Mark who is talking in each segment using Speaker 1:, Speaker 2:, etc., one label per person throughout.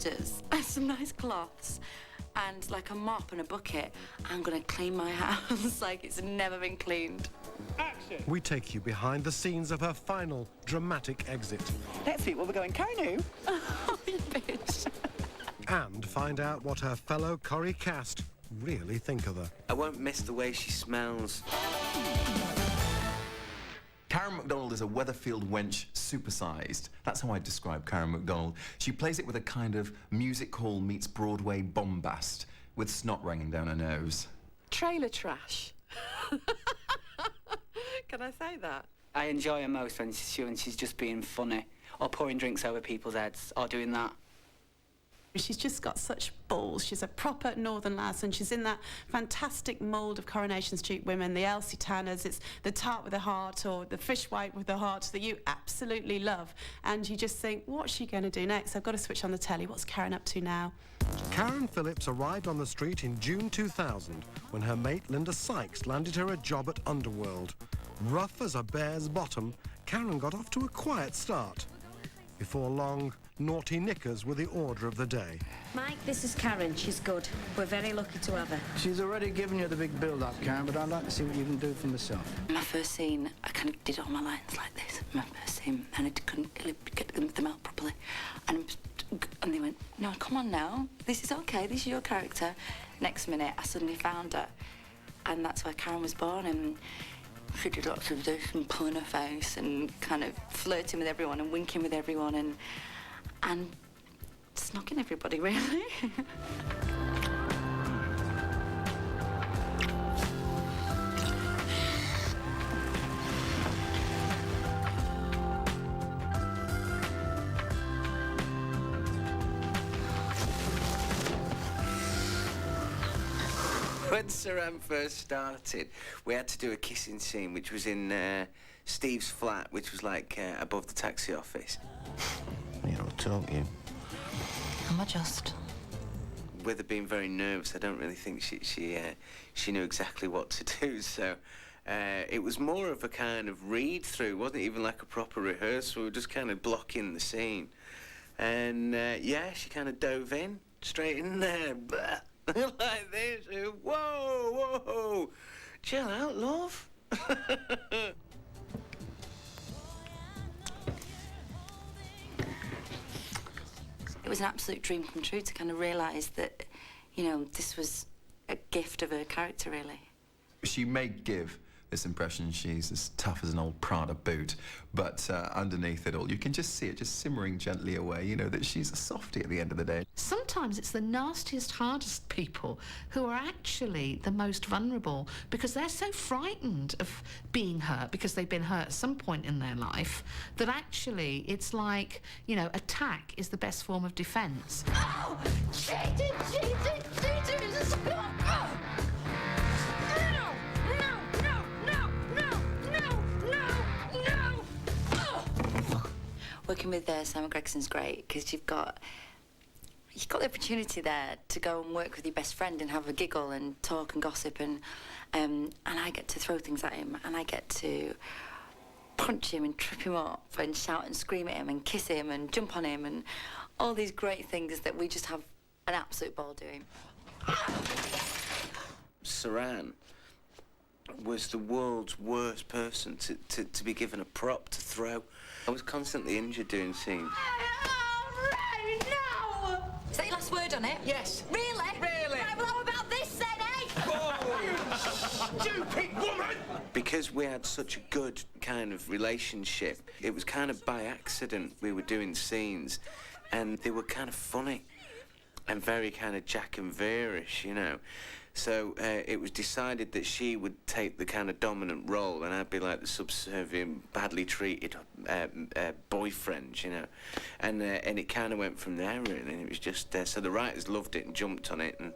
Speaker 1: dusters, some nice cloths, and like a mop and a bucket, I'm gonna clean my house like it's never been cleaned.
Speaker 2: Action!
Speaker 3: We take you behind the scenes of her final dramatic exit.
Speaker 4: Let's see what we're going Konu.
Speaker 1: Oh, you bitch.
Speaker 3: And find out what her fellow Corrie cast really think of her.
Speaker 5: I won't miss the way she smells.
Speaker 6: Karen MacDonald is a Weatherfield wench supersized. That's how I describe Karen MacDonald. She plays it with a kind of music hall meets Broadway bombast, with snot raining down her nose.
Speaker 1: Trailer trash. Can I say that?
Speaker 4: I enjoy her most when she's just being funny, or pouring drinks over people's heads, or doing that.
Speaker 7: She's just got such balls. She's a proper northern lass, and she's in that fantastic mould of Coronation Street women, the Elsie Tanners. It's the tart with a heart or the fish wipe with a heart that you absolutely love. And you just think, what's she going to do next? I've got to switch on the telly. What's Karen up to now?
Speaker 3: Karen Phillips arrived on the street in June 2000 when her mate Linda Sykes landed her a job at Underworld. Rough as a bear's bottom, Karen got off to a quiet start. Before long, naughty knickers were the order of the day.
Speaker 8: Mike, this is Karen. She's good. We're very lucky to have her.
Speaker 9: She's already given you the big build-up, Karen, but I'd like to see what you can do for myself.
Speaker 1: My first scene, I kind of did all my lines like this. My first scene, and I couldn't get them out properly. And they went, no, come on now. This is okay. This is your character. Next minute, I suddenly found her. And that's where Karen was born. And she did lots of this and pulling her face and kind of flirting with everyone and winking with everyone and snogging everybody, really.
Speaker 5: When Saran first started, we had to do a kissing scene, which was in Steve's flat, which was like above the taxi office.
Speaker 9: You don't talk, you.
Speaker 1: Am I just?
Speaker 5: With her being very nervous, I don't really think she knew exactly what to do. So it was more of a kind of read-through. It wasn't even like a proper rehearsal. We were just kind of blocking the scene, and yeah, she kind of dove in straight in there. Like this. Whoa, whoa. Chill out, love.
Speaker 1: It was an absolute dream come true to kind of realise that, you know, this was a gift of her character, really.
Speaker 6: She may give this impression she's as tough as an old Prada boot, but underneath it all, you can just see it just simmering gently away, you know, that she's a softie at the end of the day.
Speaker 10: Sometimes it's the nastiest, hardest people who are actually the most vulnerable because they're so frightened of being hurt because they've been hurt at some point in their life that actually it's like, you know, attack is the best form of defence.
Speaker 8: Oh! Cheating!
Speaker 1: Working with Simon Gregson's great because you've got the opportunity there to go and work with your best friend and have a giggle and talk and gossip and I get to throw things at him and I get to punch him and trip him up and shout and scream at him and kiss him and jump on him and all these great things that we just have an absolute ball doing.
Speaker 5: Saran was the world's worst person to be given a prop to throw. I was constantly injured doing scenes.
Speaker 8: Oh, Ray, no!
Speaker 1: Is that your last word on it?
Speaker 9: Yes.
Speaker 1: Really?
Speaker 9: Really?
Speaker 1: Right, well, how about this then, eh?
Speaker 9: Oh, stupid woman!
Speaker 5: Because we had such a good kind of relationship, it was kind of by accident we were doing scenes, and they were kind of funny and very kind of Jack and Vera-ish, you know. So it was decided that she would take the kind of dominant role and I'd be like the subservient, badly treated boyfriend, you know. And it kind of went from there, really. And it was just, so the writers loved it and jumped on it and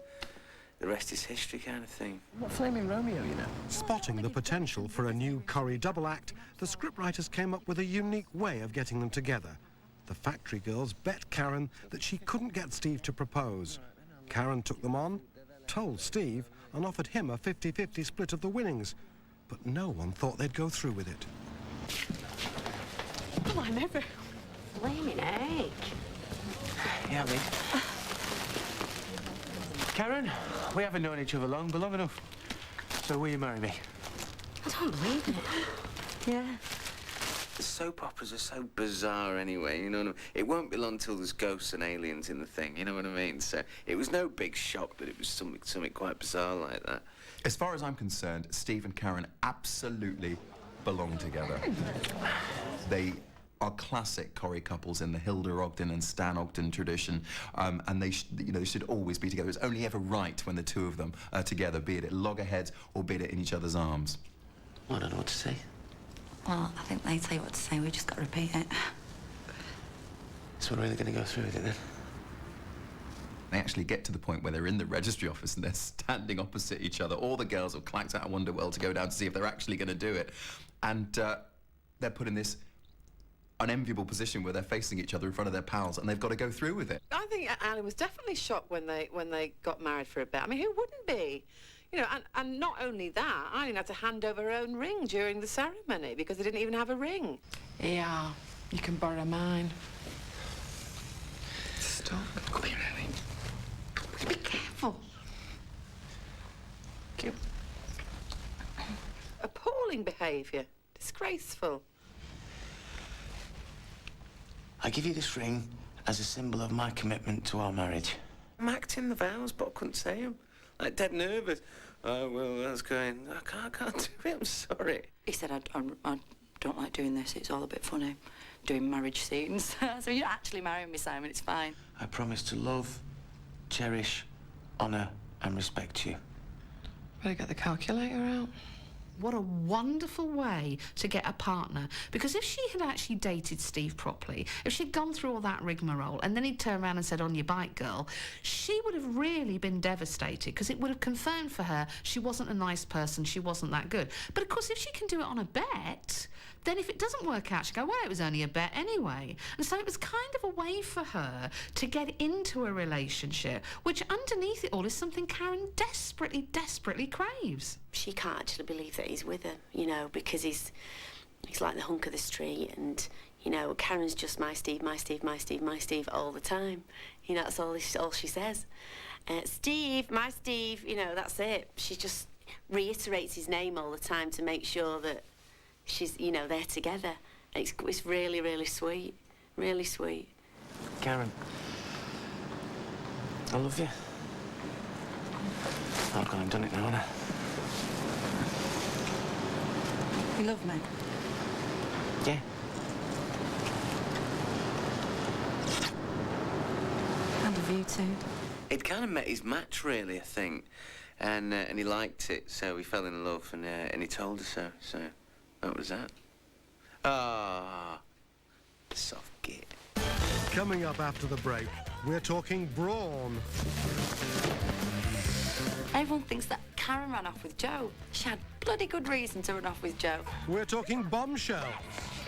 Speaker 5: the rest is history kind of thing.
Speaker 9: What flaming Romeo, you know?
Speaker 3: Spotting the potential for a new Corrie double act, the scriptwriters came up with a unique way of getting them together. The factory girls bet Karen that she couldn't get Steve to propose. Karen took them on, told Steve, and offered him a 50-50 split of the winnings. But no one thought they'd go through with it.
Speaker 7: Oh, I never.
Speaker 8: Flaming egg.
Speaker 5: Yeah, me. Karen, we haven't known each other long, but long enough. So will you marry me?
Speaker 8: I don't believe it.
Speaker 1: Yeah.
Speaker 5: Soap operas are so bizarre anyway, you know what I mean? It won't be long till there's ghosts and aliens in the thing, you know what I mean? So it was no big shock that it was something quite bizarre like that.
Speaker 6: As far as I'm concerned, Steve and Karen absolutely belong together. They are classic Corrie couples in the Hilda Ogden and Stan Ogden tradition, and they should always be together. It's only ever right when the two of them are together, be it at loggerheads or be it in each other's arms.
Speaker 5: I don't know what to say.
Speaker 1: Well, I think they tell you what to say. We just got to repeat it.
Speaker 5: So we're really going to go through with it then?
Speaker 6: They actually get to the point where they're in the registry office and they're standing opposite each other. All the girls have clanked out of Wonderworld to go down to see if they're actually going to do it. And they're put in this unenviable position where they're facing each other in front of their pals and they've got to go through with it.
Speaker 2: I think Alan was definitely shocked when they got married for a bit. I mean, who wouldn't be? You know, and not only that, Eileen had to hand over her own ring during the ceremony because they didn't even have a ring.
Speaker 11: Yeah, you can borrow mine.
Speaker 5: Stop. Come here, Eileen.
Speaker 2: Be careful.
Speaker 5: Thank you.
Speaker 2: Appalling behaviour. Disgraceful.
Speaker 5: I give you this ring as a symbol of my commitment to our marriage. I'm acting the vows, but I couldn't say them. Like, dead nervous. Oh, well, that's going... I can't do it, I'm sorry.
Speaker 1: He said, I don't like doing this. It's all a bit funny, doing marriage scenes. So you're actually marrying me, Simon. It's fine.
Speaker 5: I promise to love, cherish, honour and respect you.
Speaker 11: Better get the calculator out.
Speaker 10: What a wonderful way to get a partner. Because if she had actually dated Steve properly, if she'd gone through all that rigmarole and then he'd turn around and said, on your bike, girl, she would have really been devastated because it would have confirmed for her she wasn't a nice person, she wasn't that good. But of course, if she can do it on a bet, then if it doesn't work out, she'll go, well, it was only a bet anyway. And so it was kind of a way for her to get into a relationship, which underneath it all is something Karen desperately, desperately craves.
Speaker 12: She can't actually believe that he's with her, you know, because he's like the hunk of the street, and, you know, Karen's just my Steve, my Steve, my Steve, my Steve all the time. You know, that's all she says. Steve, my Steve, you know, that's it. She just reiterates his name all the time to make sure that she's, you know, they're together. It's really, really sweet. Really sweet.
Speaker 5: Karen, I love you. I've gone and done it now, haven't I?
Speaker 1: You love me?
Speaker 5: Yeah.
Speaker 1: I love you too.
Speaker 5: He'd kind of met his match, really, I think. And he liked it, so he fell in love, and he told her so. So that was that. Ah, soft git.
Speaker 3: Coming up after the break, we're talking brawn.
Speaker 1: Everyone thinks that Karen ran off with Joe. She had bloody good reason to run off with Joe.
Speaker 3: We're talking bombshell.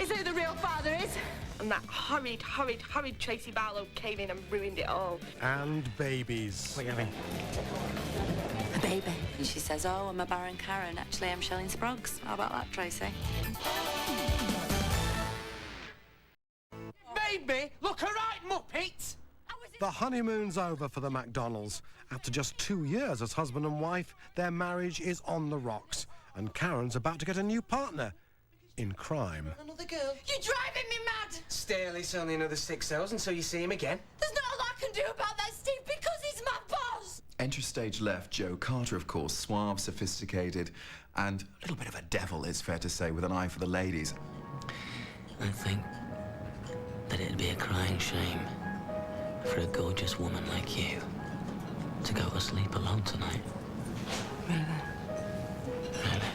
Speaker 2: Is who the real father is? And that horrid Tracy Barlow came in and ruined it all.
Speaker 3: And babies.
Speaker 5: What are you having?
Speaker 1: A baby. And she says, oh, I'm a Baron Karen. Actually, I'm Shelley Sproggs. How about that, Tracy?
Speaker 2: Baby, look alright, Muppet!
Speaker 3: The honeymoon's over for the McDonalds. After just 2 years as husband and wife, their marriage is on the rocks. And Karen's about to get a new partner in crime.
Speaker 2: Another girl. You're driving me mad!
Speaker 13: Still, it's only another 6 hours until you see him again.
Speaker 2: There's not a lot I can do about that, Steve, because he's my boss!
Speaker 6: Enter stage left, Joe Carter, of course, suave, sophisticated, and a little bit of a devil, it's fair to say, with an eye for the ladies.
Speaker 14: I think that it'd be a crying shame for a gorgeous woman like you to go to sleep alone tonight.
Speaker 1: Really?
Speaker 14: Really?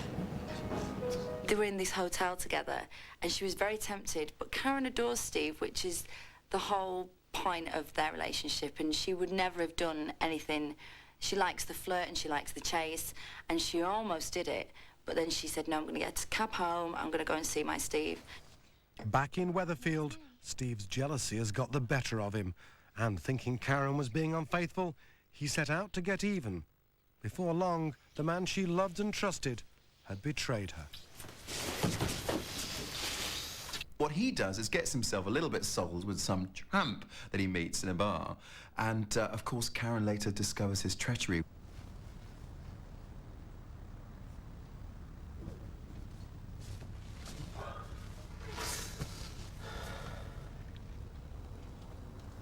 Speaker 1: They were in this hotel together, and she was very tempted, but Karen adores Steve, which is the whole point of their relationship, and she would never have done anything. She likes the flirt and she likes the chase, and she almost did it, but then she said, no, I'm going to get a cab home, I'm going to go and see my Steve.
Speaker 3: Back in Weatherfield, Steve's jealousy has got the better of him, and thinking Karen was being unfaithful, he set out to get even. Before long, the man she loved and trusted had betrayed her.
Speaker 6: What he does is gets himself a little bit sold with some tramp that he meets in a bar. And, of course, Karen later discovers his treachery.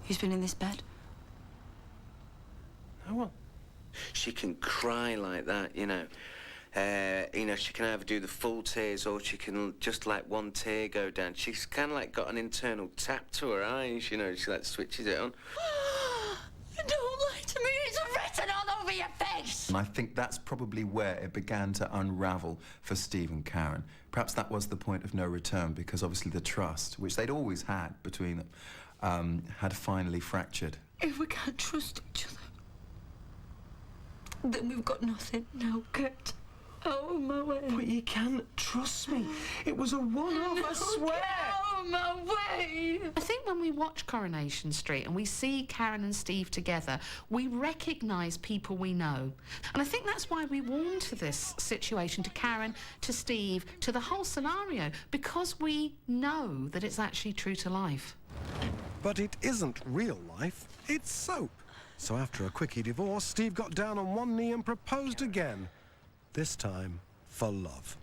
Speaker 1: Who's been in this bed?
Speaker 5: No one. She can cry like that, you know. She can either do the full tears or she can just let one tear go down. She's kind of like got an internal tap to her eyes, you know. She like switches it on.
Speaker 1: Don't lie to me. It's written all over your face.
Speaker 6: And I think that's probably where it began to unravel for Steve and Karen. Perhaps that was the point of no return, because obviously the trust, which they'd always had between them, had finally fractured.
Speaker 1: If we can't trust each other, then we've got nothing now, Kurt. Oh, my way.
Speaker 13: But you can't trust me. It was a one-off, I swear.
Speaker 1: Oh, my way.
Speaker 10: I think when we watch Coronation Street and we see Karen and Steve together, we recognise people we know. And I think that's why we warm to this situation, to Karen, to Steve, to the whole scenario, because we know that it's actually true to life.
Speaker 3: But it isn't real life, it's soap. So after a quickie divorce, Steve got down on one knee and proposed again. This time, for love.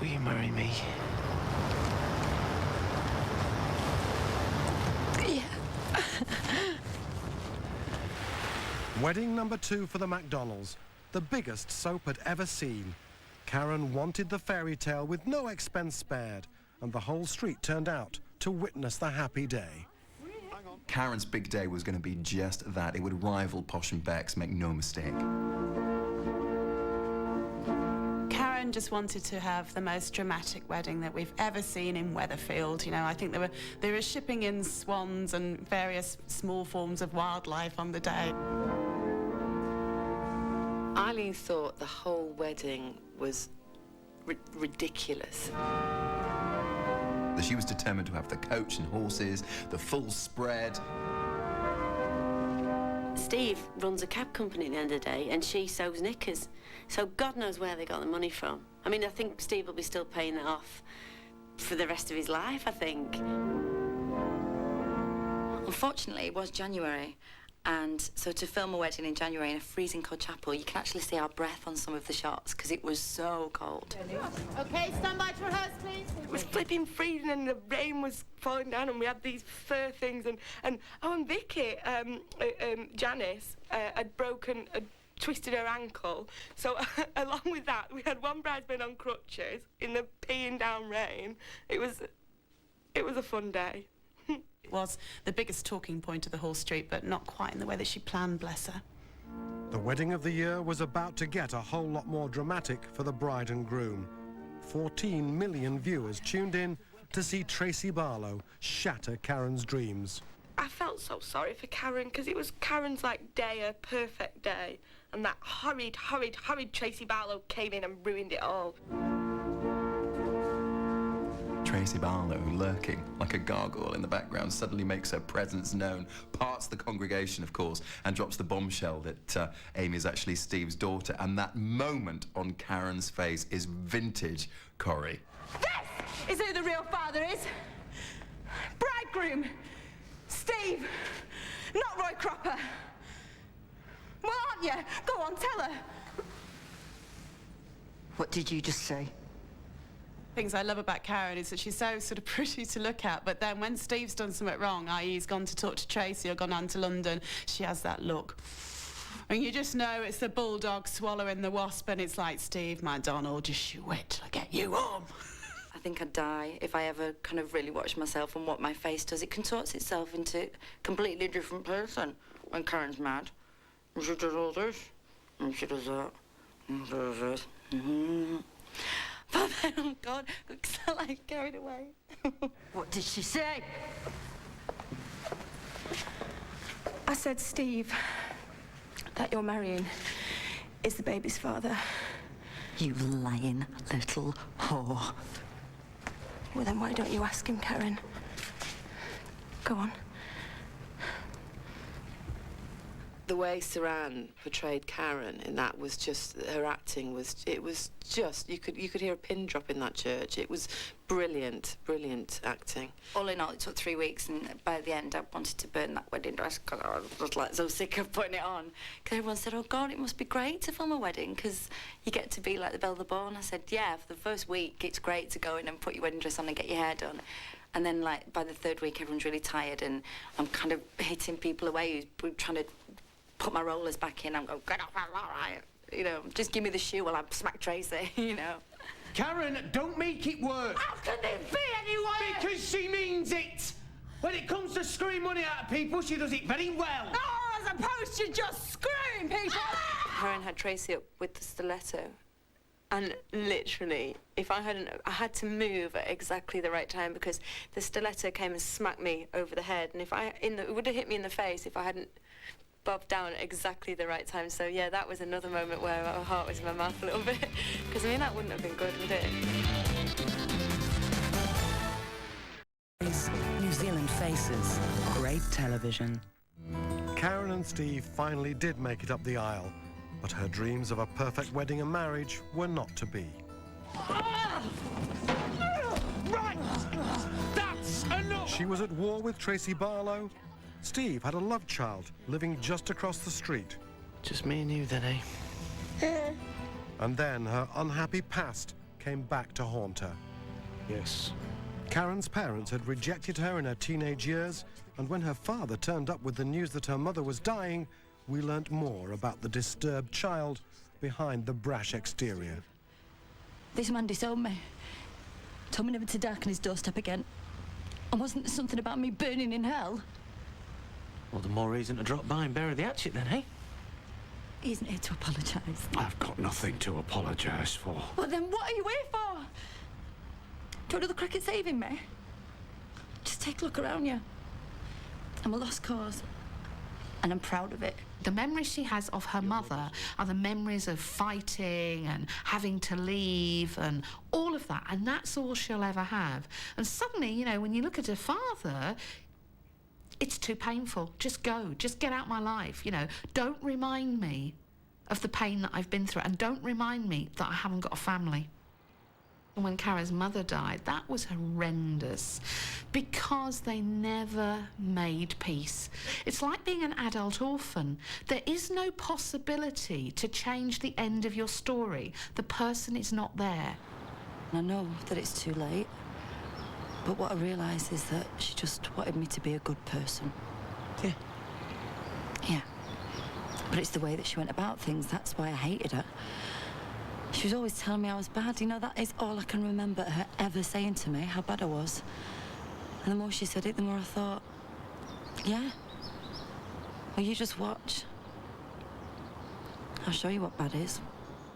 Speaker 13: Will you marry me?
Speaker 1: Yeah.
Speaker 3: Wedding number 2 for the McDonalds, the biggest soap had ever seen. Karen wanted the fairy tale with no expense spared, and the whole street turned out to witness the happy day.
Speaker 6: Karen's big day was going to be just that. It would rival Posh and Beck's, make no mistake.
Speaker 7: Karen just wanted to have the most dramatic wedding that we've ever seen in Weatherfield. You know, I think they were shipping in swans and various small forms of wildlife on the day.
Speaker 2: Eileen thought the whole wedding was ridiculous.
Speaker 6: She was determined to have the coach and horses, the full spread.
Speaker 12: Steve runs a cab company at the end of the day, and she sews knickers. So God knows where they got the money from. I mean, I think Steve will be still paying that off for the rest of his life, I think.
Speaker 1: Unfortunately, it was January, and so to film a wedding in January in a freezing cold chapel, you can actually see our breath on some of the shots because it was so cold.
Speaker 15: Okay, stand by to rehearse, please.
Speaker 16: It was flipping freezing and the rain was falling down and we had these fur things and Vicky, Janice, had twisted her ankle. So along with that, we had one bridesmaid on crutches in the peeing down rain. It was a fun day.
Speaker 7: It was the biggest talking point of the whole street, but not quite in the way that she planned, bless her.
Speaker 3: The wedding of the year was about to get a whole lot more dramatic for the bride and groom. 14 million viewers tuned in to see Tracy Barlow shatter Karen's dreams.
Speaker 16: I felt so sorry for Karen because it was Karen's day, her perfect day, and that horrid Tracy Barlow came in and ruined it all.
Speaker 6: Tracy Barlow, lurking like a gargoyle in the background, suddenly makes her presence known, parts the congregation, of course, and drops the bombshell that Amy is actually Steve's daughter. And that moment on Karen's face is vintage Corrie.
Speaker 15: This is who the real father is. Bridegroom. Steve. Not Roy Cropper. Well, aren't you? Go on, tell her.
Speaker 1: What did you just say?
Speaker 7: Things I love about Karen is that she's so sort of pretty to look at, but then when Steve's done something wrong, i.e. he's gone to talk to Tracy or gone on to London, she has that look. And you just know it's the bulldog swallowing the wasp, and it's like, Steve, my Donald, just you wait till I get you home.
Speaker 1: I think I'd die if I ever kind of really watch myself and what my face does. It contorts itself into a completely different person when Karen's mad. And she does all this, and she does that, and she does this. But then, oh God, I like carried away.
Speaker 15: What did she say? I said, Steve, that you're marrying is the baby's father.
Speaker 1: You lying little whore.
Speaker 15: Well, then why don't you ask him, Karen? Go on.
Speaker 2: the way Saran portrayed Karen in that was just, her acting was, it was just, you could hear a pin drop in that church. It was brilliant, brilliant acting.
Speaker 1: All in all, it took 3 weeks, and by the end, I wanted to burn that wedding dress because I was like so sick of putting it on. Because everyone said, oh God, it must be great to film a wedding because you get to be like the belle of the ball. And I said, yeah, for the first week, it's great to go in and put your wedding dress on and get your hair done. And then, like, by the 3rd week, everyone's really tired, and I'm kind of hitting people away who's trying to put my rollers back in. I'm going, get off, all right. You know, just give me the shoe while I smack Tracy, you know.
Speaker 13: Karen, don't make it worse.
Speaker 15: How can this be anyway?
Speaker 13: Because she means it. When it comes to screwing money out of people, she does it very well.
Speaker 15: Oh, as opposed to just screwing people.
Speaker 17: Karen had Tracy up with the stiletto. And literally, if I had to move at exactly the right time because the stiletto came and smacked me over the head. And it would have hit me in the face if I hadn't bobbed down at exactly the right time. So yeah, that was another moment where my heart was in my mouth a little bit. Because I mean, that wouldn't have been good, would it?
Speaker 18: New Zealand Faces. Great television.
Speaker 3: Karen and Steve finally did make it up the aisle, but her dreams of a perfect wedding and marriage were not to be.
Speaker 13: Right! That's enough!
Speaker 3: She was at war with Tracy Barlow. Steve had a love child living just across the street.
Speaker 9: Just me and you then, eh?
Speaker 3: And then her unhappy past came back to haunt her.
Speaker 9: Yes.
Speaker 3: Karen's parents had rejected her in her teenage years, and when her father turned up with the news that her mother was dying, we learnt more about the disturbed child behind the brash exterior.
Speaker 1: This man disowned me. Told me never to darken his doorstep again. And wasn't there something about me burning in hell?
Speaker 9: Well, the more reason to drop by and bury the hatchet then, eh?
Speaker 1: He isn't here to apologise.
Speaker 13: I've got nothing to apologise for.
Speaker 1: Well, then what are you here for? Do you want the cricket saving me? Just take a look around you. I'm a lost cause. And I'm proud of it.
Speaker 10: The memories she has of her mother are the memories of fighting and having to leave and all of that, and that's all she'll ever have. And suddenly, you know, when you look at her father, it's too painful. Just go. Just get out my life, you know. Don't remind me of the pain that I've been through, and don't remind me that I haven't got a family. When Karen's mother died, that was horrendous because they never made peace. It's like being an adult orphan. There is no possibility to change the end of your story. The person is not there.
Speaker 1: I know that it's too late, but what I realise is that she just wanted me to be a good person.
Speaker 9: Yeah.
Speaker 1: Yeah. But it's the way that she went about things. That's why I hated her. She was always telling me I was bad. You know, that is all I can remember her ever saying to me, how bad I was. And the more she said it, the more I thought, yeah. Well, you just watch. I'll show you what bad is.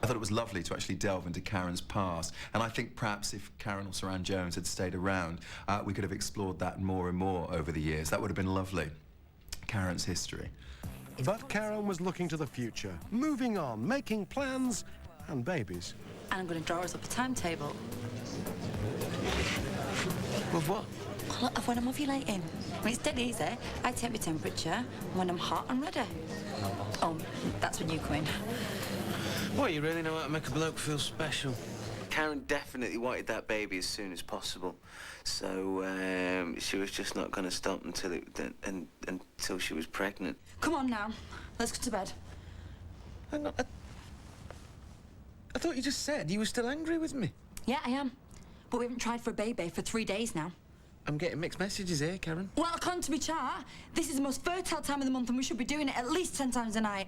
Speaker 6: I thought it was lovely to actually delve into Karen's past, and I think perhaps if Karen or Saran Jones had stayed around, we could have explored that more and more over the years. That would have been lovely. Karen's history.
Speaker 3: But Karen was looking to the future, moving on, making plans, and babies.
Speaker 1: And I'm going to draw us up a timetable.
Speaker 9: With what?
Speaker 1: Well, of when I'm ovulating. I mean, it's dead easy. I take my temperature, and when I'm hot, I'm ready. Oh, that's when you come in.
Speaker 9: Well, you really know how to make a bloke feel special.
Speaker 5: Karen definitely wanted that baby as soon as possible, so she was just not going to stop until she was pregnant.
Speaker 1: Come on now, let's go to bed.
Speaker 9: Hang on, I thought you just said you were still angry with me.
Speaker 1: Yeah, I am. But we haven't tried for a baby for 3 days now.
Speaker 9: I'm getting mixed messages here, Karen.
Speaker 1: Well, according to my chart, this is the most fertile time of the month and we should be doing it at least 10 times a night.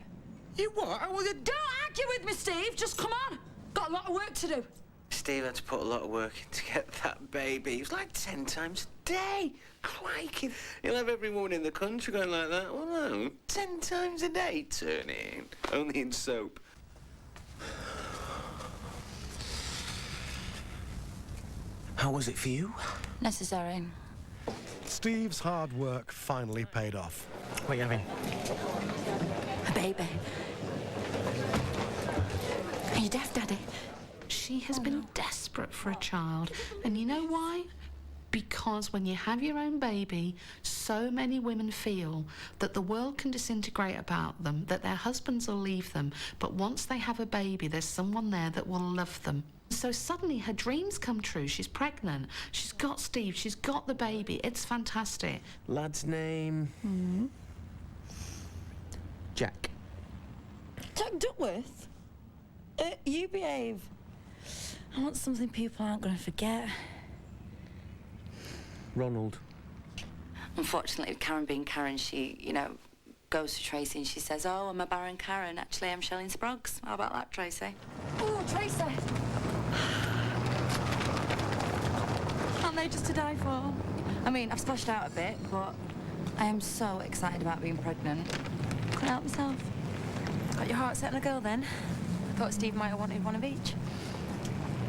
Speaker 9: You what?
Speaker 1: Don't argue with me, Steve. Just come on. Got a lot of work to do.
Speaker 5: Steve had to put a lot of work in to get that baby. It was like 10 times a day. Crikey. You'll have every woman in the country going like that. Well, no, 10 times a day turning. Only in soap.
Speaker 9: How was it for you?
Speaker 1: Necessary.
Speaker 3: Steve's hard work finally paid off.
Speaker 9: What are you having?
Speaker 1: A baby. Are you deaf, Daddy?
Speaker 10: She has been desperate for a child. And you know why? Because when you have your own baby, so many women feel that the world can disintegrate about them, that their husbands will leave them, but once they have a baby, there's someone there that will love them. So suddenly her dreams come true. She's pregnant, she's got Steve, she's got the baby. It's fantastic.
Speaker 13: Lad's name? Jack.
Speaker 1: Jack Duckworth? You behave. I want something people aren't going to forget.
Speaker 13: Ronald.
Speaker 1: Unfortunately, Karen being Karen, she, you know, goes to Tracy and she says, "Oh, I'm a Baron Karen. Actually, I'm Shelling Sproggs." How about that, Tracy? Oh, Tracy! Aren't they just to die for? I mean, I've splashed out a bit, but I am so excited about being pregnant. Couldn't help myself.
Speaker 8: Got your heart set on a girl, then? I thought Steve might have wanted one of each.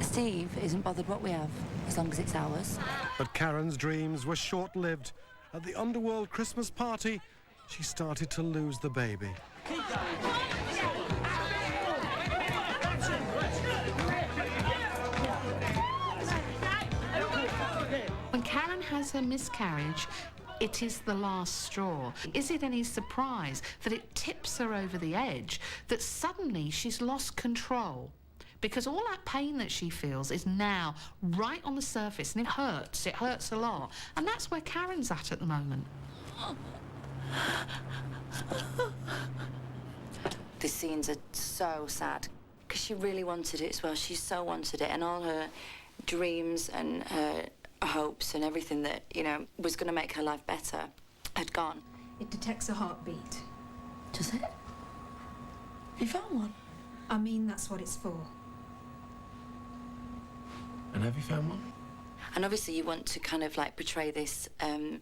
Speaker 1: Steve isn't bothered what we have, as long as it's ours.
Speaker 3: But Karen's dreams were short-lived. At the Underworld Christmas party, she started to lose the baby.
Speaker 10: When Karen has her miscarriage, it is the last straw. Is it any surprise that it tips her over the edge, that suddenly she's lost control? Because all that pain that she feels is now right on the surface, and it hurts a lot. And that's where Karen's at the moment.
Speaker 1: The scenes are so sad, because she really wanted it as well. She so wanted it, and all her dreams and her hopes and everything that, you know, was going to make her life better had gone.
Speaker 8: It detects a heartbeat.
Speaker 1: Does it? You found one?
Speaker 8: I mean, that's what it's for.
Speaker 13: And have you found one?
Speaker 1: And obviously you want to kind of like portray this in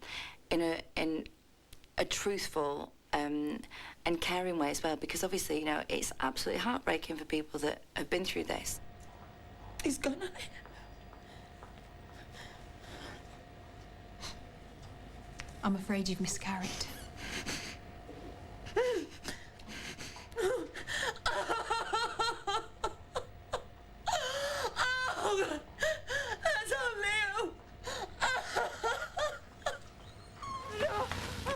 Speaker 1: a truthful and caring way as well, because obviously, you know, it's absolutely heartbreaking for people that have been through this. He's gone, hasn't he?
Speaker 8: I'm afraid you've miscarried.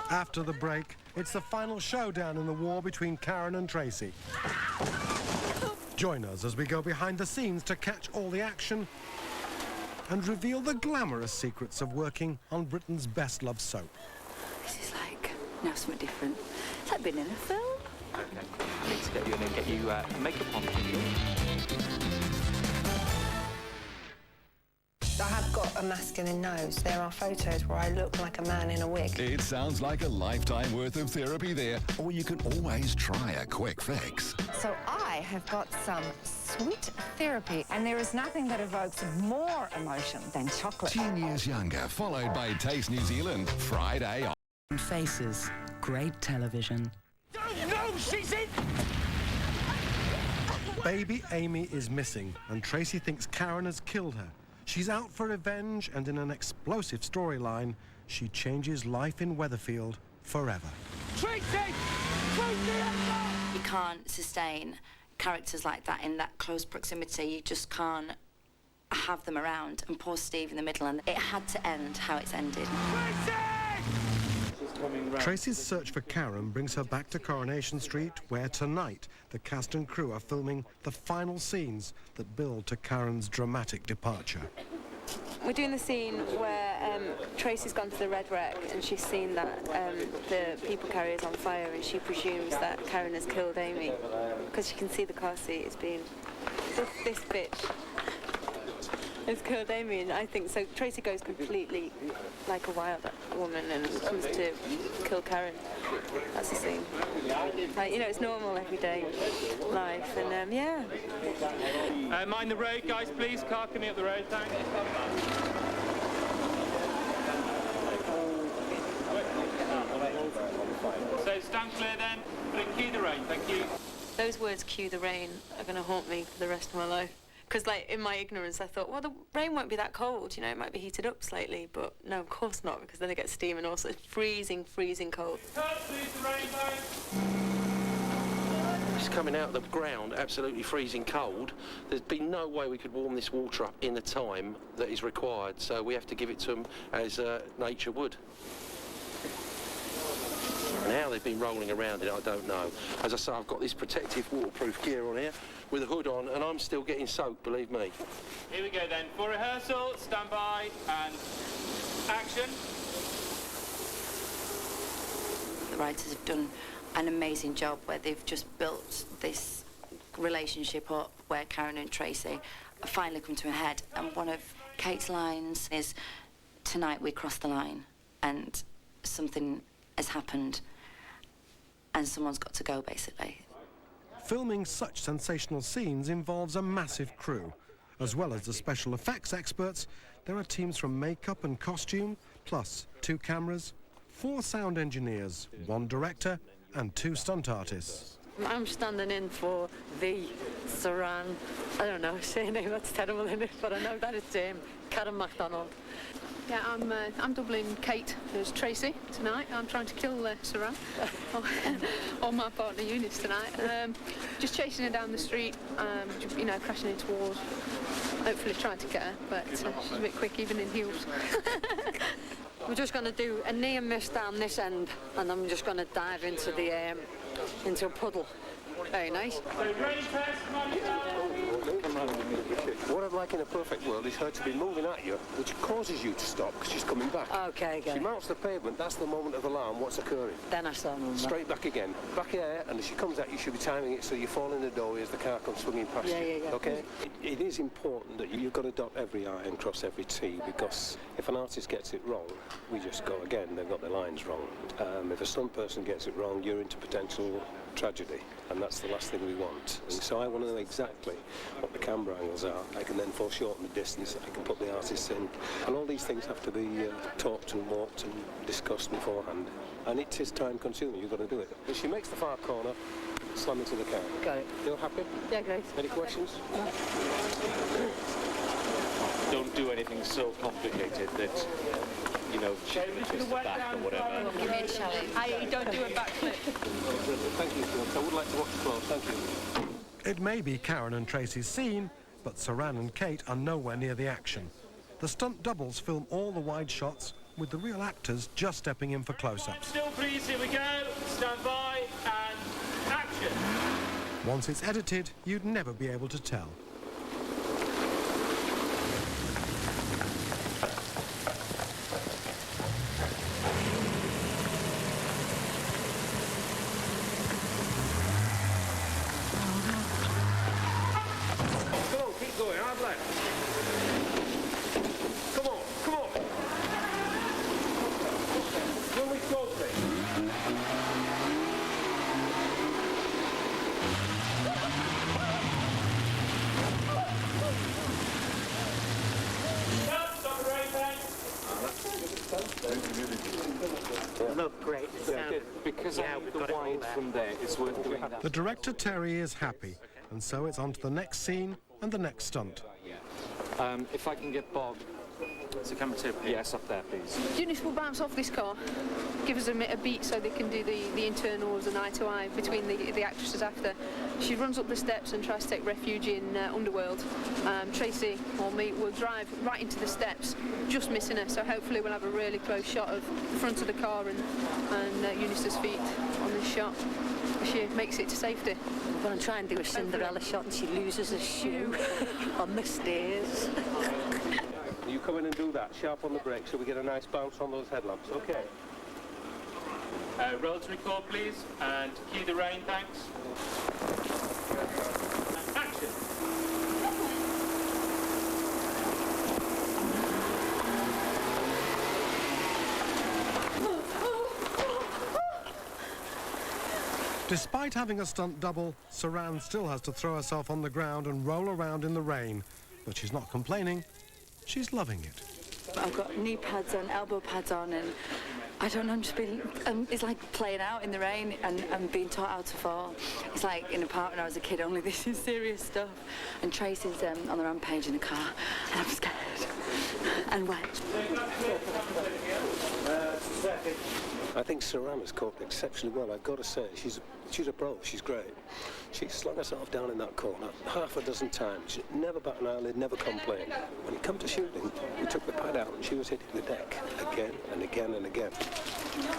Speaker 3: After the break, it's the final showdown in the war between Karen and Tracy. Join us as we go behind the scenes to catch all the action and reveal the glamorous secrets of working on Britain's best-loved soap.
Speaker 1: This is like, you know, something different. It's like being in a film.
Speaker 4: Okay. I need to get you in and get you makeup on.
Speaker 19: I have got a masculine nose. There are photos where I look like a man in a wig.
Speaker 20: It sounds like a lifetime worth of therapy there. Or you can always try a quick fix.
Speaker 21: So I have got some sweet therapy, and there is nothing that evokes more emotion than chocolate.
Speaker 20: 10 years younger, followed by Taste New Zealand, Friday on
Speaker 18: Faces, great television.
Speaker 13: No, she's in!
Speaker 3: Baby Amy is missing, and Tracy thinks Karen has killed her. She's out for revenge, and in an explosive storyline, she changes life in Weatherfield forever.
Speaker 13: Tracy!
Speaker 1: You can't sustain characters like that in that close proximity. You just can't have them around. And poor Steve in the middle, and it had to end how it's ended.
Speaker 3: Tracy's search for Karen brings her back to Coronation Street, where tonight the cast and crew are filming the final scenes that build to Karen's dramatic departure.
Speaker 17: We're doing the scene where Tracy's gone to the Red Wreck and she's seen that the people carrier's on fire, and she presumes that Karen has killed Amy because she can see the car seat is being... This bitch has killed Amy, and I think so. Tracy goes completely like a wild woman and comes to kill Karen. That's the scene. Like, you know, it's normal everyday life, and yeah.
Speaker 22: Mind the road, guys, please. Car coming up the road, thanks. So stand clear then, but cue the rain, thank you.
Speaker 17: Those words, cue the rain, are going to haunt me for the rest of my life. Because, like, in my ignorance, I thought, well, the rain won't be that cold, you know, it might be heated up slightly, but no, of course not, because then it gets steam and also it's freezing, freezing cold.
Speaker 22: Cut, please, the rain,
Speaker 11: It's coming out of the ground absolutely freezing cold. There's been no way we could warm this water up in the time that is required, so we have to give it to them as nature would. And how they've been rolling around it, I don't know. As I say, I've got this protective waterproof gear on here with a hood on, and I'm still getting soaked, believe me.
Speaker 22: Here we go then. For rehearsal, stand by and action.
Speaker 1: The writers have done an amazing job where they've just built this relationship up where Karen and Tracy finally come to a head. And one of Kate's lines is, "Tonight we crossed the line and something has happened and someone's got to go," basically.
Speaker 3: Filming such sensational scenes involves a massive crew. As well as the special effects experts, there are teams from makeup and costume, plus 2 cameras, 4 sound engineers, 1 director and 2 stunt artists.
Speaker 14: I'm standing in for the Saran, I don't know, say a name that's terrible in it, but I know that it's Karen MacDonald.
Speaker 23: Yeah, I'm doubling Kate as Tracy tonight. I'm trying to kill Saran, or my partner Eunice tonight. Just chasing her down the street, you know, crashing into walls. Hopefully trying to get her, but she's a bit quick even in heels.
Speaker 14: We're just going to do a near miss down this end, and I'm just going to dive into the into a puddle. Very nice.
Speaker 24: What I'd like in a perfect world is her to be moving at you, which causes you to stop because she's coming back.
Speaker 14: Okay,
Speaker 24: She mounts the pavement, that's the moment of alarm, what's occurring?
Speaker 14: Then I start moving.
Speaker 24: Straight back again. Back here, and as she comes at you, you should be timing it so you fall in the doorway as the car comes swinging past you.
Speaker 14: Yeah.
Speaker 24: Okay? It is important that you've got to dot every I and cross every T, because if an artist gets it wrong, we just go again, they've got their lines wrong. If a stunt person gets it wrong, you're into potential tragedy, and that's the last thing we want. And so I want to know exactly what the camera angles are. I can then foreshorten the distance, I can put the artists in, and all these things have to be talked and walked and discussed beforehand. And it is time consuming, you've got to do it. If she makes the far corner, slam into the car.
Speaker 14: Got it.
Speaker 24: You're happy?
Speaker 14: Yeah, great.
Speaker 24: Any questions?
Speaker 22: Don't do anything so complicated that, you know, she can twist the back or whatever.
Speaker 23: Give me a challenge. I don't do a backflip.
Speaker 24: Thank you, George. I would like to watch the floor. Thank you.
Speaker 3: It may be Karen and Tracy's scene, but Saran and Kate are nowhere near the action. The stunt doubles film all the wide shots, with the real actors just stepping in for close-ups.
Speaker 22: Still please, here we go. Stand by and action.
Speaker 3: Once it's edited, you'd never be able to tell.
Speaker 14: Look great.
Speaker 22: Because I have the wide from there, it's worth doing that.
Speaker 3: The director, Terry, is happy, and so it's on to the next scene and the next stunt.
Speaker 22: If I can get Bob. So camera 2, yes, up there, please.
Speaker 23: Eunice will bounce off this car, give us a beat so they can do the internals and eye-to-eye between the actresses after. She runs up the steps and tries to take refuge in Underworld. Tracy, or me, will drive right into the steps, just missing her, so hopefully we'll have a really close shot of the front of the car and Eunice's feet on this shot. She makes it to safety.
Speaker 14: I'm going to try and do a Cinderella shot and she loses a shoe on the stairs.
Speaker 24: You come in and do that, sharp on the brake, so we get a nice bounce on those headlamps, okay?
Speaker 22: Roll to record, please, and cue the rain, thanks. And action.
Speaker 3: Despite having a stunt double, Saran still has to throw herself on the ground and roll around in the rain. But she's not complaining. She's loving it.
Speaker 1: I've got knee pads on, elbow pads on, and I don't know, I'm just being, it's like playing out in the rain and being taught how to fall. It's like in a park when I was a kid, only this is serious stuff. And Tracy's on the rampage in the car, and I'm scared and wet.
Speaker 24: I think Sarama's coped exceptionally well. I've got to say, she's a pro. She's great. She slung herself down in that corner half a dozen times. She never bat an eyelid, never complained. When it come to shooting, we took the pad out and she was hitting the deck again and again and again.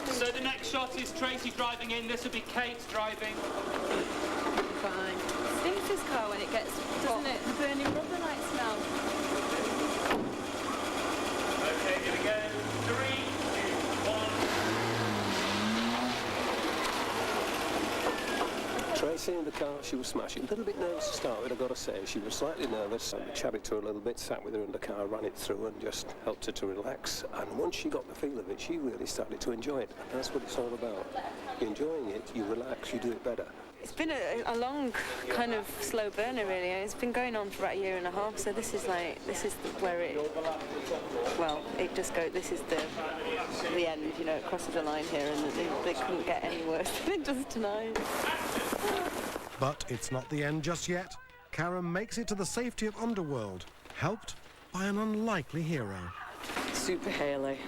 Speaker 2: So the next shot is Tracy driving in. This will be Kate driving.
Speaker 15: Fine. Stinks this car when it gets, doesn't it? The burning rubber like smell.
Speaker 2: Okay, here we go. 3, 2, 1.
Speaker 24: Tracy in the car, she was smashing. A little bit nervous to start with, I've got to say. She was slightly nervous. We chatted to her a little bit, sat with her in the car, ran it through and just helped her to relax. And once she got the feel of it, she really started to enjoy it. And that's what it's all about. You're enjoying it, you relax, you do it better.
Speaker 17: It's been a long kind of slow burner really. It's been going on for about 1.5 years, so this is where it, well, it just goes, this is the end, you know, it crosses the line here and they couldn't get any worse than it does tonight.
Speaker 3: But it's not the end just yet. Karen makes it to the safety of Underworld, helped by an unlikely hero.
Speaker 7: Super Hayley.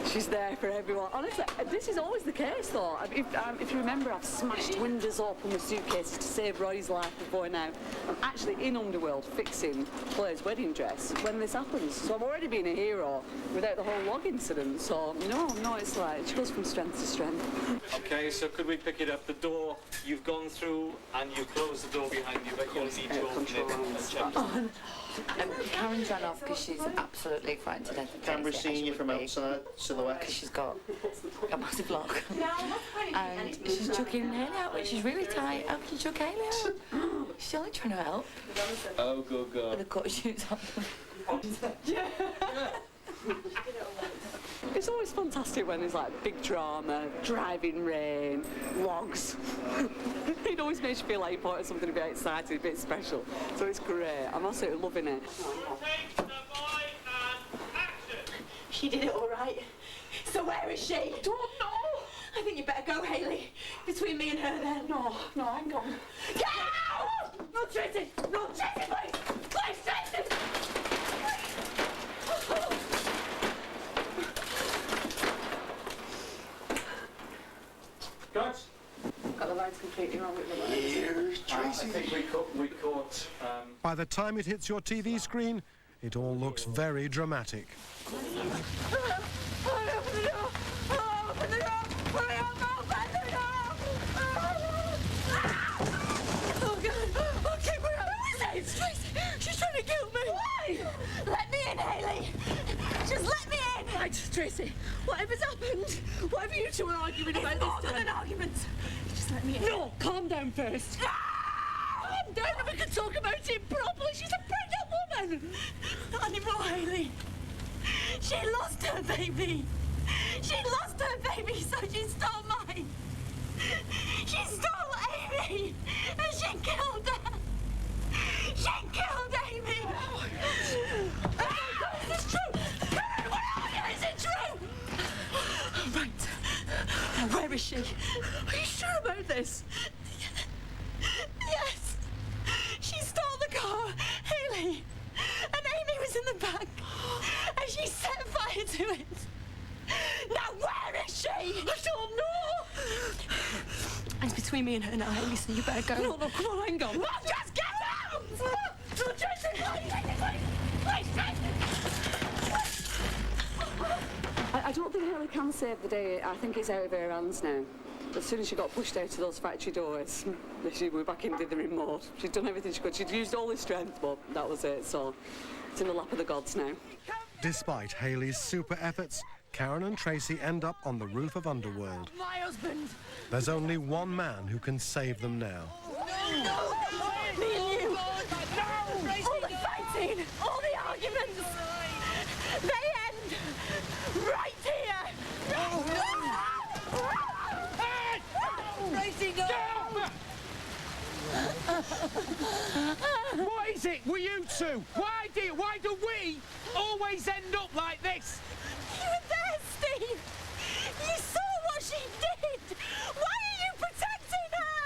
Speaker 7: She's there for everyone. Honestly, this is always the case, though. If you remember, I've smashed windows open with suitcases to save Roy's life before now. I'm actually in Underworld fixing Claire's wedding dress when this happens. So I've already been a hero without the whole log incident. So, no, it's like, she goes from strength to strength.
Speaker 2: Okay, so could we pick it up? The door you've gone through and you close the door behind you, but you'll need to open it and check.
Speaker 1: Karen's run off because she's absolutely frightened to death.
Speaker 12: Camera's seeing you from outside, silhouette.
Speaker 1: Because she's got a massive lock. And she's chucking Hayley out, which is really tight. How can you chuck Hayley out? She's only trying to help.
Speaker 2: Oh, good God.
Speaker 1: With the cut shoots on.
Speaker 7: Yeah. It's always fantastic when there's like big drama, driving rain, logs. It always makes you feel like you're part of something a bit exciting, a bit special. So it's great. I'm absolutely loving it.
Speaker 15: She did it all right. So where is she? I don't know. I think you better go, Hayley. Between me and her there. No, hang on. Get out! No, Tracy! No, Tracy, please! Please, Tracy!
Speaker 2: Good.
Speaker 7: Got the lines completely wrong with the lines.
Speaker 2: I think we caught...
Speaker 3: By the time it hits your TV screen, it all looks very dramatic.
Speaker 15: She's trying to kill me! Why? Let me in, Hayley! Just let me in! Right, Tracy, whatever's happened, whatever you two are arguing about this time... It's more than an argument! Just let me in. No, calm down first. Calm down and we can talk about it properly. She's a pregnant woman! Not anymore, Hayley. She lost her baby. She lost her baby, so she stole mine. She stole Amy, and she killed her. She killed Amy! Oh, is this true? Karen, where are you? Is it true? Right. Now, where is she? Are you sure about this? Yes. She stole the car, Hayley. And Amy was in the back. And she set fire to it. Now, where is she? I don't know. It's between me and her now, Hayley, so you better go. No, come on, hang on. No, just get out! No, Tracy, please, I don't think Hayley can save the day. I think it's out of her hands now. As soon as she got pushed out of those factory doors, we were back into the remote. She'd done everything she could. She'd used all her strength, but that was it. So it's in the lap of the gods now.
Speaker 3: Despite Hayley's super efforts, Karen and Tracy end up on the roof of Underworld.
Speaker 15: My husband!
Speaker 3: There's only one man who can save them now.
Speaker 15: No! Me and you! No! All the fighting, all the arguments, they end right here! No! Tracy, no!
Speaker 13: What is it with you two? Why do we always end up like this?
Speaker 15: You were there, Steve! You saw what she did! Why are you protecting her?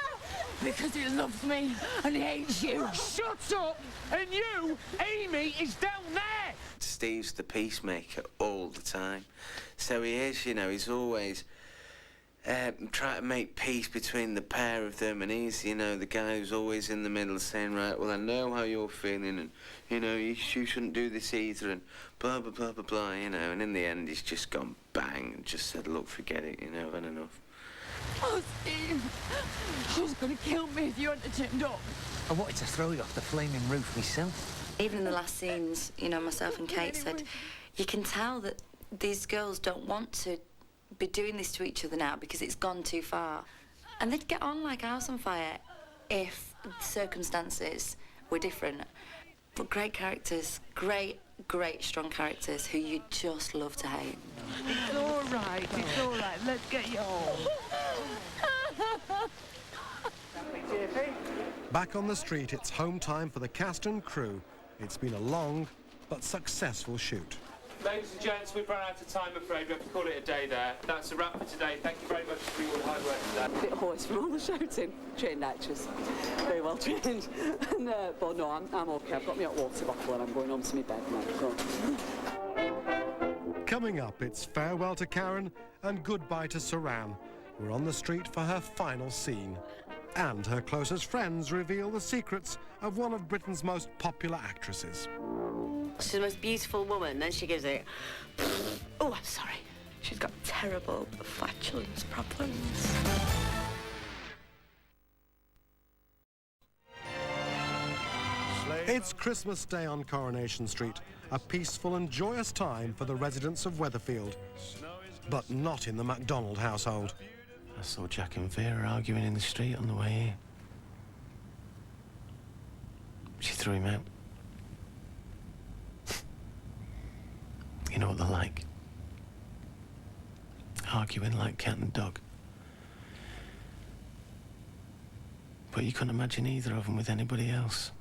Speaker 15: Because he loves me and he hates you.
Speaker 13: Shut up! And you, Amy, is down there!
Speaker 5: Steve's the peacemaker all the time. So he is, you know, he's always try to make peace between the pair of them, and he's, you know, the guy who's always in the middle saying, right, well, I know how you're feeling, and, you know, you shouldn't do this either, and blah, blah, blah, blah, blah, you know, and in the end he's just gone bang and just said, look, forget it, you know, I've had enough.
Speaker 15: Oh, Steve, she's going to kill me if you hadn't turned up.
Speaker 6: I wanted to throw you off the flaming roof myself.
Speaker 1: Even in the last scenes, you know, myself and Kate said, you can tell that these girls don't want to be doing this to each other now because it's gone too far. And they'd get on like a house on fire if the circumstances were different. But great characters, great, strong characters who you just love to hate.
Speaker 15: It's all right, let's get you home.
Speaker 3: Back on the street, it's home time for the cast and crew. It's been a long but successful shoot.
Speaker 2: Ladies and gents, we've run out of time, I'm afraid. We have to call it a day there. That's a wrap for today. Thank you very much for your hard work today.
Speaker 7: A bit hoarse from all the shouting. Trained actress. Very well trained. And, but no, I'm okay. I've got my hot water bottle and I'm going home to my bed now.
Speaker 3: Coming up, it's farewell to Karen and goodbye to Saran. We're on the street for her final scene. And her closest friends reveal the secrets of one of Britain's most popular actresses.
Speaker 9: She's the most beautiful woman, then she gives it... Oh, I'm sorry. She's got terrible flatulence problems.
Speaker 3: It's Christmas Day on Coronation Street, a peaceful and joyous time for the residents of Weatherfield, but not in the MacDonald household.
Speaker 5: I saw Jack and Vera arguing in the street on the way here. She threw him out. You know what they're like. Arguing like cat and dog. But you couldn't imagine either of them with anybody else.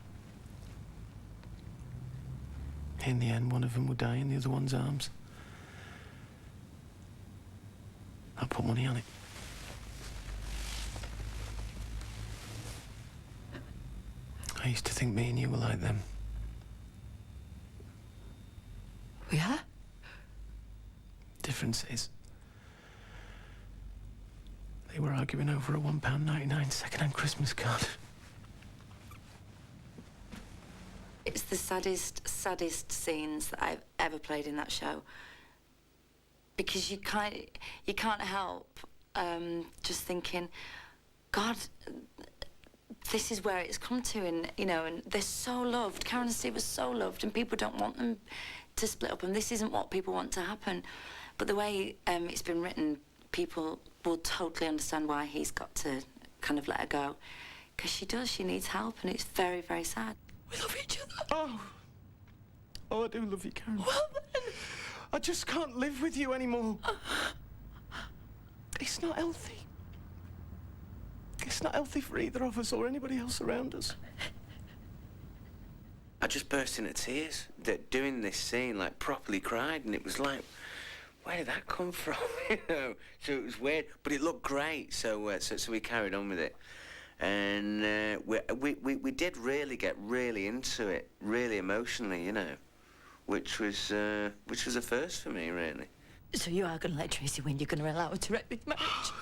Speaker 5: In the end, one of them would die in the other one's arms. I'll put money on it. I used to think me and you were like them.
Speaker 15: We are?
Speaker 5: Difference is, they were arguing over a £1.99 second-hand Christmas card.
Speaker 1: It's the saddest scenes that I've ever played in that show. Because you can't help just thinking, God, this is where it's come to, and you know, and they're so loved. Karen and Steve are so loved, and people don't want them to split up, and this isn't what people want to happen. But the way it's been written, people will totally understand why he's got to kind of let her go, because she does. She needs help, and it's very, very sad.
Speaker 15: We love each other.
Speaker 5: Oh, I do love you, Karen.
Speaker 15: Well then.
Speaker 5: I just can't live with you anymore. It's not healthy. It's not healthy for either of us or anybody else around us. I just burst into tears doing this scene, like properly cried, and it was like, where did that come from? You know, so it was weird, but it looked great. So we carried on with it, and we did really get really into it, really emotionally, you know, which was a first for me, really.
Speaker 15: So you are going to let Tracy win? You're going to allow her to wreck this marriage?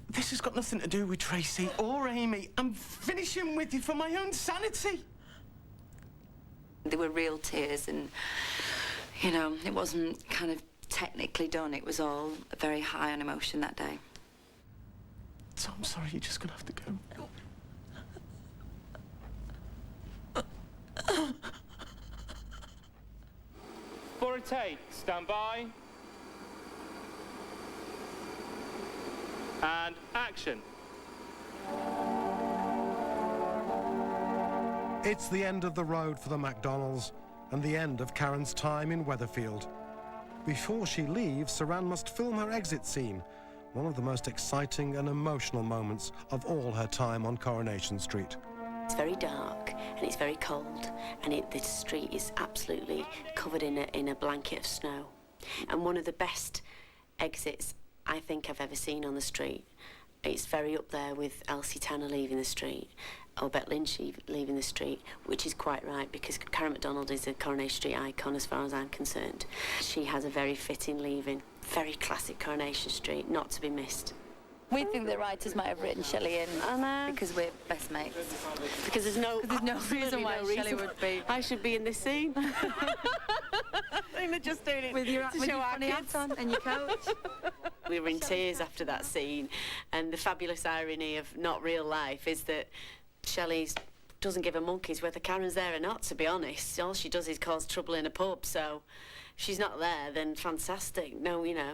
Speaker 5: This has got nothing to do with Tracy or Amy. I'm finishing with you for my own sanity.
Speaker 1: There were real tears, and, you know, it wasn't kind of technically done. It was all very high on emotion that day.
Speaker 5: So I'm sorry, you're just gonna have to go.
Speaker 2: For a take, stand by. And action.
Speaker 3: It's the end of the road for the MacDonalds and the end of Karen's time in Weatherfield. Before she leaves, Saran must film her exit scene, one of the most exciting and emotional moments of all her time on Coronation Street.
Speaker 9: It's very dark and it's very cold, and the street is absolutely covered in a blanket of snow. And one of the best exits I think I've ever seen on the street. It's very up there with Elsie Tanner leaving the street, or Bette Lynch leaving the street, which is quite right, because Karen MacDonald is a Coronation Street icon as far as I'm concerned. She has a very fitting leaving, very classic Coronation Street, not to be missed.
Speaker 1: We think the writers might have written Shelley in because we're best mates.
Speaker 9: Because there's no
Speaker 1: reason why Shelley would be.
Speaker 9: I should be in this scene. I think they're just doing it
Speaker 1: with your
Speaker 9: to show our
Speaker 1: funny
Speaker 9: kids.
Speaker 1: hat on and your coach.
Speaker 9: We were in tears after that scene, and the fabulous irony of not real life is that Shelley doesn't give a monkey's whether Karen's there or not, to be honest. All she does is cause trouble in a pub, so if she's not there, then fantastic. No, you know,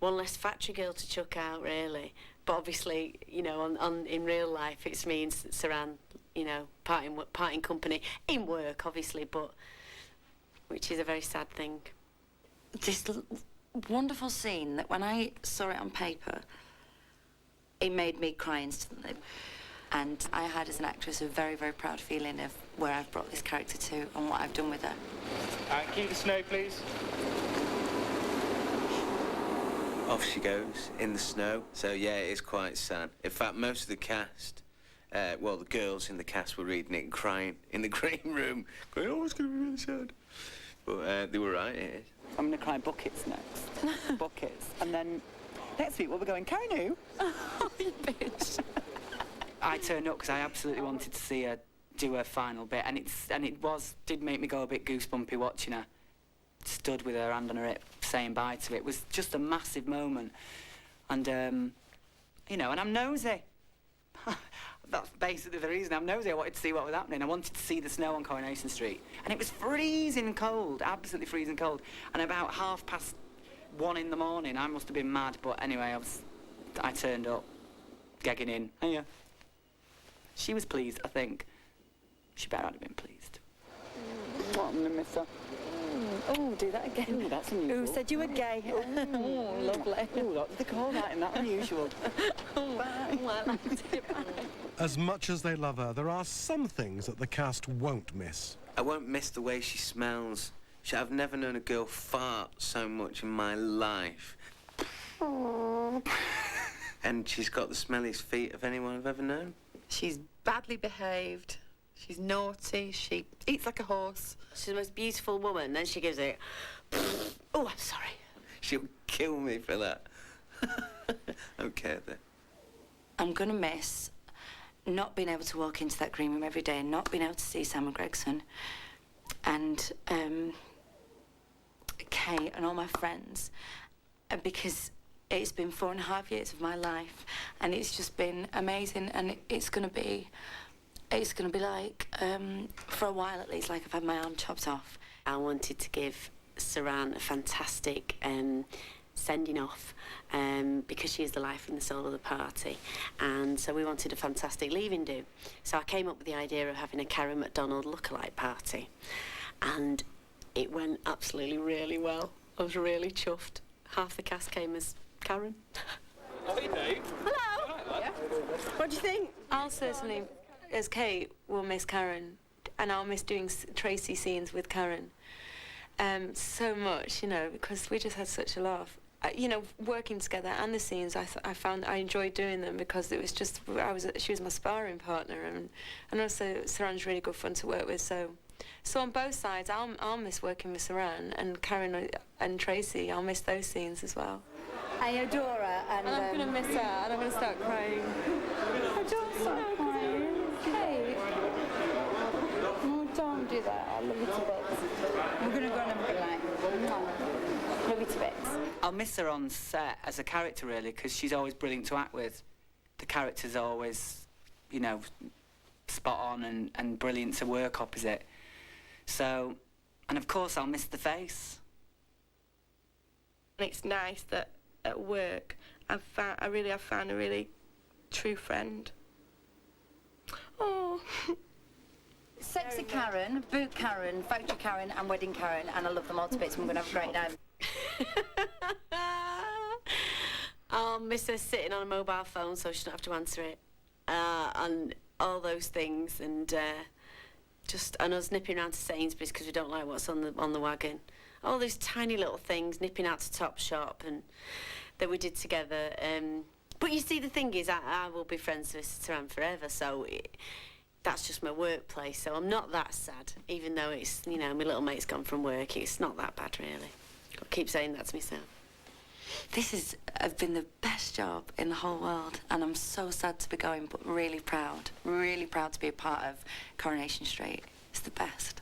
Speaker 9: one less factory girl to chuck out, really. But obviously, you know, in real life, it's me and Saran, you know, parting company in work, obviously, but which is a very sad thing.
Speaker 1: This wonderful scene that when I saw it on paper, it made me cry instantly. And I had, as an actress, a very, very proud feeling of where I've brought this character to and what I've done with her.
Speaker 22: Keep the snow, please.
Speaker 5: Off she goes, in the snow. So, yeah, it is quite sad. In fact, most of the cast, well, the girls in the cast were reading it and crying in the green room, going, oh, it's going to be really sad. But they were right, it is.
Speaker 4: I'm going to cry buckets next. Buckets. And then next week we'll be going, Karen who?
Speaker 1: Oh, you bitch.
Speaker 4: I turned up because I absolutely wanted to see her do her final bit, and it did make me go a bit goosebumpy watching her. Stood with her hand on her hip, saying bye to it. It was just a massive moment, and you know, and I'm nosy. That's basically the reason I'm nosy. I wanted to see what was happening. I wanted to see the snow on Coronation Street, and it was freezing cold, absolutely freezing cold. And about 1:30 in the morning, I must have been mad, but anyway, I turned up, gagging in. Oh yeah. She was pleased, I think. She better have been pleased. I'm gonna miss her.
Speaker 1: Oh, do that again.
Speaker 4: Ooh, that's unusual.
Speaker 1: Who said you were gay? Oh, lovely.
Speaker 4: Oh, that's the call that, and that's unusual.
Speaker 1: Well,
Speaker 3: As much as they love her, there are some things that the cast won't miss.
Speaker 5: I won't miss the way she smells. I've never known a girl fart so much in my life. And she's got the smelliest feet of anyone I've ever known.
Speaker 17: She's badly behaved. She's naughty. She eats like a horse.
Speaker 9: She's the most beautiful woman. Then she gives it. Oh, I'm sorry.
Speaker 5: She'll kill me for that. I don't care then.
Speaker 1: I'm going to miss not being able to walk into that green room every day and not being able to see Simon Gregson and Kay and all my friends, because it's been 4.5 years of my life, and it's just been amazing, and it's going to be like, for a while at least, like I've had my arm chopped off.
Speaker 9: I wanted to give Saran a fantastic sending off because she is the life and the soul of the party, and so we wanted a fantastic leaving do. So I came up with the idea of having a Karen MacDonald lookalike party, and it went absolutely really well. I was really chuffed. Half the cast came as Karen.
Speaker 22: Hey, Dave.
Speaker 17: Hello.
Speaker 22: Yeah.
Speaker 17: What do you think? I'll certainly, as Kate, will miss Karen, and I'll miss doing Tracy scenes with Karen so much, you know, because we just had such a laugh. You know, working together and the scenes, I found I enjoyed doing them because it was just she was my sparring partner, and also Saran's really good fun to work with. So on both sides, I'll miss working with Saran, and Karen and Tracy, I'll miss those scenes as well.
Speaker 1: I adore her, and
Speaker 17: I'm gonna miss her, and I'm gonna start crying.
Speaker 1: I don't start crying. Kate. No, don't do that. I love you to bits. We're gonna go and have a good night. Love you to bits.
Speaker 4: I'll miss her on set as a character, really, because she's always brilliant to act with. The character's always, you know, spot on and brilliant to work opposite. So, and of course I'll miss the face.
Speaker 17: It's nice that at work I've found a really true friend. Oh.
Speaker 1: Sexy Karen, boot Karen, factory Karen, and wedding Karen, and I love them all to bits, and we're going to have a great time.
Speaker 9: I'll miss her sitting on a mobile phone so she don't have to answer it, and all those things, and us nipping around to Sainsbury's because we don't like what's on the wagon. All those tiny little things, nipping out to Topshop, and that we did together. But you see, the thing is, I will be friends with Saran forever, so that's just my workplace, so I'm not that sad, even though it's, you know, my little mate's gone from work. It's not that bad, really. I keep saying that to myself.
Speaker 1: This has been the best job in the whole world, and I'm so sad to be going, but really proud to be a part of Coronation Street. It's the best.